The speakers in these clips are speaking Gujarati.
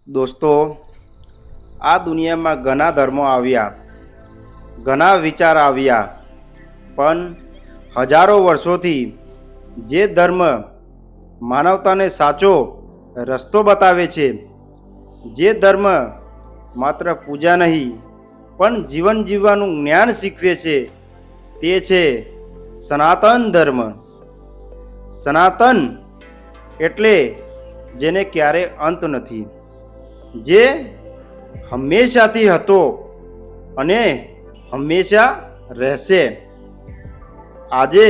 દોસ્તો, આ દુનિયામાં ઘણા ધર્મો આવ્યા, ઘણા વિચાર આવ્યા, પણ હજારો વર્ષોથી જે ધર્મ માનવતાને સાચો રસ્તો બતાવે છે, જે ધર્મ માત્ર પૂજા નહીં પણ જીવન જીવવાનું જ્ઞાન શીખવે છે, તે છે સનાતન ધર્મ. સનાતન એટલે જેને ક્યારે અંત નથી, જે હંમેશાથી હતો અને હંમેશા રહેશે. આજે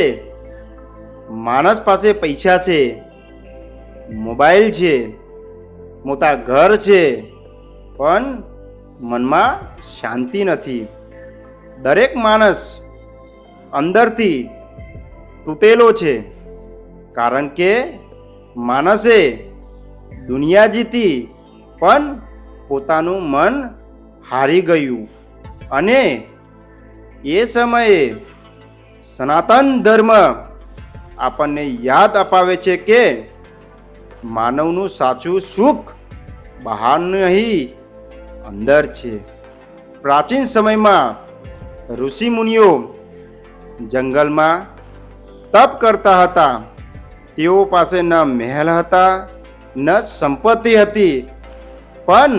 માણસ પાસે પૈસા છે, મોબાઈલ છે, મોટા ઘર છે, પણ મનમાં શાંતિ નથી. દરેક માણસ અંદરથી તૂટેલો છે, કારણ કે માણસે દુનિયા જીતી પણ પોતાનું મન હારી ગયું. અને એ સમયે સનાતન ધર્મ આપણને યાદ અપાવે છે કે માનવનું સાચું સુખ બહાર નહીં, અંદર છે. પ્રાચીન સમયમાં ઋષિ મુનિઓ જંગલમાં તપ કરતા હતા. તેઓ પાસે ન મહેલ હતા, ન સંપત્તિ હતી, પણ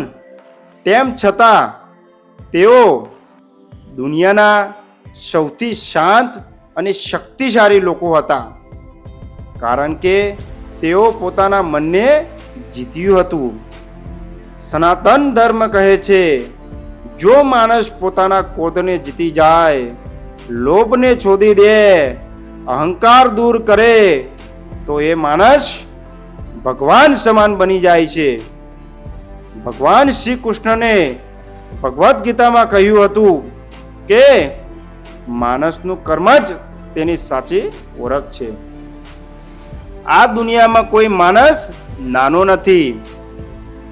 તેમ છતાં તેઓ દુનિયાના સૌથી શાંત અને શક્તિશાળી લોકો હતા, કારણ કે તેઓ પોતાના મનને જીત્યું હતું. સનાતન ધર્મ કહે છે, જો માણસ પોતાના ક્રોધને જીતી જાય, લોભને છોડી દે, અહંકાર દૂર કરે, તો એ માણસ ભગવાન સમાન બની જાય છે. ભગવાન શ્રી કૃષ્ણને ભગવદ્ ગીતામાં કહ્યું હતું કે માણસનું કર્મ જ તેની સાચી ઓળખ છે. આ દુનિયામાં કોઈ માણસ નાનો નથી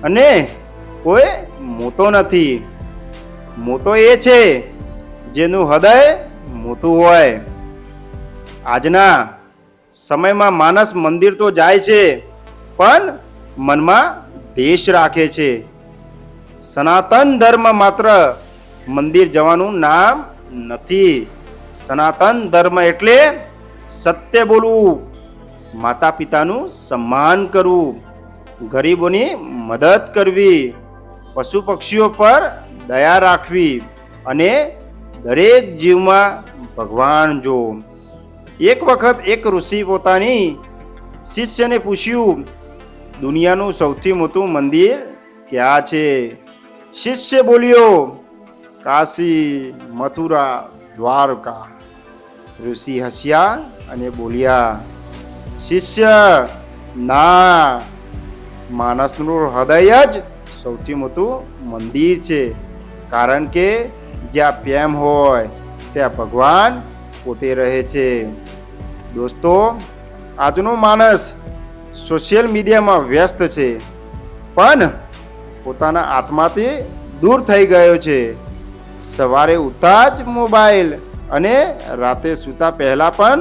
અને કોઈ મોટો નથી. મોટો એ છે જેનું હૃદય મોટું હોય. આજના સમયમાં માણસ મંદિર તો જાય છે, પણ મનમાં દેશ રાખે છે. સનાતન ધર્મ માત્ર મંદિર જવાનું નામ નથી. સનાતન ધર્મ એટલે સત્ય બોલવું, માતા પિતાનું સન્માન કરવું, ગરીબોની મદદ કરવી, પશુ પક્ષીઓ પર દયા રાખવી અને દરેક જીવમાં ભગવાન જોવું. એક વખત એક ઋષિ પોતાની શિષ્યને પૂછ્યું, દુનિયાનું સૌથી મોટું મંદિર ક્યાં છે? શિષ્ય બોલ્યો, કાશી, મથુરા, દ્વારકા. ઋષિ હસ્યા અને બોલ્યા, શિષ્ય, ના, માણસનું હૃદય જ સૌથી મોટું મંદિર છે, કારણ કે જ્યાં પ્રેમ હોય ત્યાં ભગવાન પોતે રહે છે. દોસ્તો, આજનો માણસ સોશિયલ મીડિયામાં વ્યસ્ત છે, પણ પોતાના આત્માથી દૂર થઈ ગયો છે. સવારે ઉઠતા જ મોબાઈલ અને રાતે સૂતા પહેલાં પણ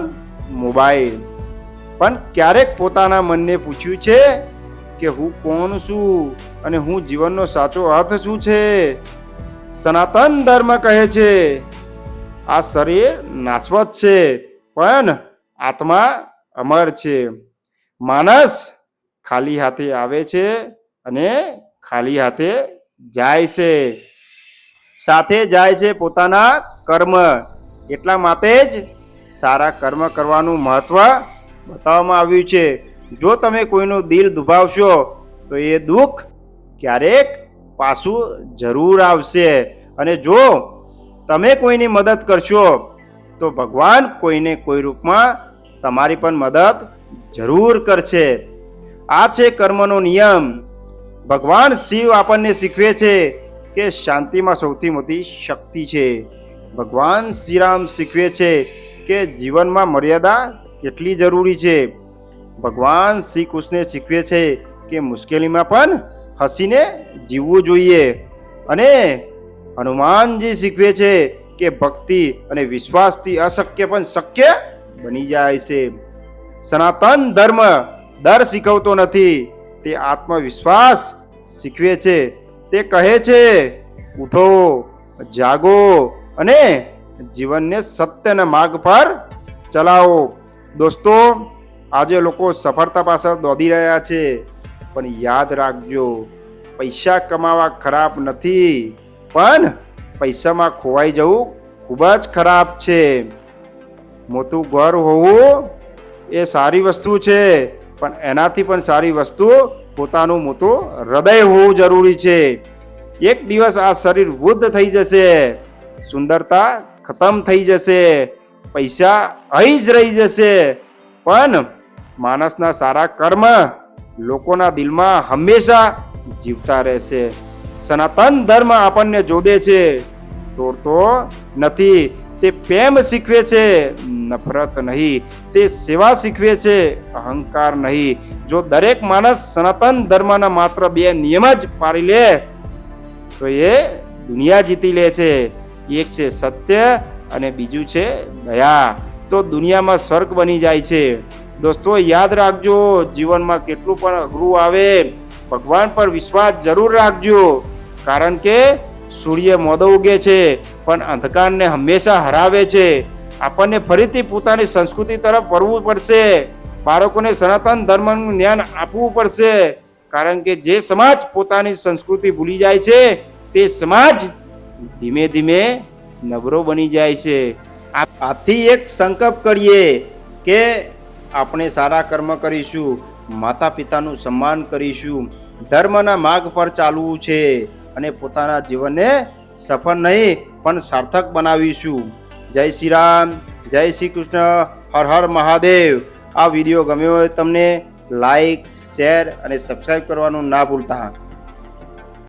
મોબાઈલ. પણ ક્યારેક પોતાના મનને પૂછ્યું છે કે હું કોણ છું અને હું જીવનનો સાચો અર્થ શું છે? સનાતન ધર્મ કહે છે, આ શરીર નાશવત છે, પણ આત્મા અમર છે. માણસ ખાલી હાથે આવે છે અને ખાલી હાથે જાય છે. સાથે જાય છે પોતાના કર્મ. એટલા માટે જ સારા કર્મ કરવાનું મહત્વ બતાવવામાં આવ્યું છે. જો તમે કોઈનું દિલ દુભાવશો તો એ દુઃખ ક્યારેક પાછું જરૂર આવશે, અને જો તમે કોઈની મદદ કરશો તો ભગવાન કોઈને કોઈ રૂપમાં તમારી પણ મદદ જરૂર કરશે. આ છે કર્મનો નિયમ. ભગવાન શિવ આપણને શીખવે છે કે શાંતિમાં સૌથી મોટી શક્તિ છે. ભગવાન શ્રીરામ શીખવે છે કે જીવનમાં મર્યાદા કેટલી જરૂરી છે. ભગવાન શ્રી કૃષ્ણ શીખવે છે કે મુશ્કેલીમાં પણ હસીને જીવવું જોઈએ. અને હનુમાનજી શીખવે છે કે ભક્તિ અને વિશ્વાસથી અશક્ય પણ શક્ય બની જાય છે. સનાતન ધર્મ દર શીખવતો નથી, તે આત્મવિશ્વાસ શીખવે છે. તે કહે છે, ઉઠો, જાગો અને જીવનને સત્યના માર્ગ પર ચલાવો. દોસ્તો, આજે લોકો સફળતા પાછળ દોડી રહ્યા છે, પણ યાદ રાખજો, પૈસા કમાવા ખરાબ નથી, પણ પૈસામાં ખોવાઈ જવું ખૂબ જ ખરાબ છે. મોટું ઘર હોવું એ સારી વસ્તુ છે, પણ એનાથી પણ સારી વસ્તુ પોતાનું મોટું હૃદય હોવું જરૂરી છે. એક દિવસ આ શરીર વૃદ્ધ થઈ જશે, સુંદરતા ખતમ થઈ જશે, પૈસા અહીં જ રહી જશે, પણ માણસના સારા કર્મ લોકોના દિલમાં હંમેશા જીવતા રહેશે. સનાતન ધર્મ આપણને જોડે છે, તોડતો નથી. તે પ્રેમ શીખવે છે, નફરત નહીં. તે સેવા શીખવે છે, અહંકાર નહીં. જો દરેક માણસ સનાતન ધર્મના માત્ર 2 નિયમ જ પાળી લે તો એ દુનિયા જીતી લે છે. એક છે સત્ય અને બીજું છે દયા. તો દુનિયામાં સ્વર્ગ બની જાય છે. દોસ્તો, યાદ રાખજો, જીવનમાં કેટલું પણ અઘરું આવે, ભગવાન પર વિશ્વાસ જરૂર રાખજો, કારણ કે સૂર્ય મોડો ઉગે છે પણ અંધકારને હંમેશા હરાવે છે. આપણને ફરીથી પોતાની સંસ્કૃતિ તરફ વળવું પડશે. બાળકોને સનાતન ધર્મનું જ્ઞાન આપવું પડશે, કારણ કે જે સમાજ પોતાની સંસ્કૃતિ ભૂલી જાય છે તે સમાજ ધીમે ધીમે નબળો બની જાય છે. આથી એક સંકલ્પ કરીએ કે આપણે સારા કર્મ કરીશું, માતા પિતાનું સન્માન કરીશું, ધર્મના માર્ગ પર ચાલવું છે અને પોતાના જીવનને સફળ નહીં પણ સાર્થક બનાવીશું. જય શ્રી રામ, જય શ્રી કૃષ્ણ, હર હર મહાદેવ. આ વિડીયો ગમ્યો હોય તમને લાઈક, શેર અને સબસ્ક્રાઈબ કરવાનું ના ભૂલતા.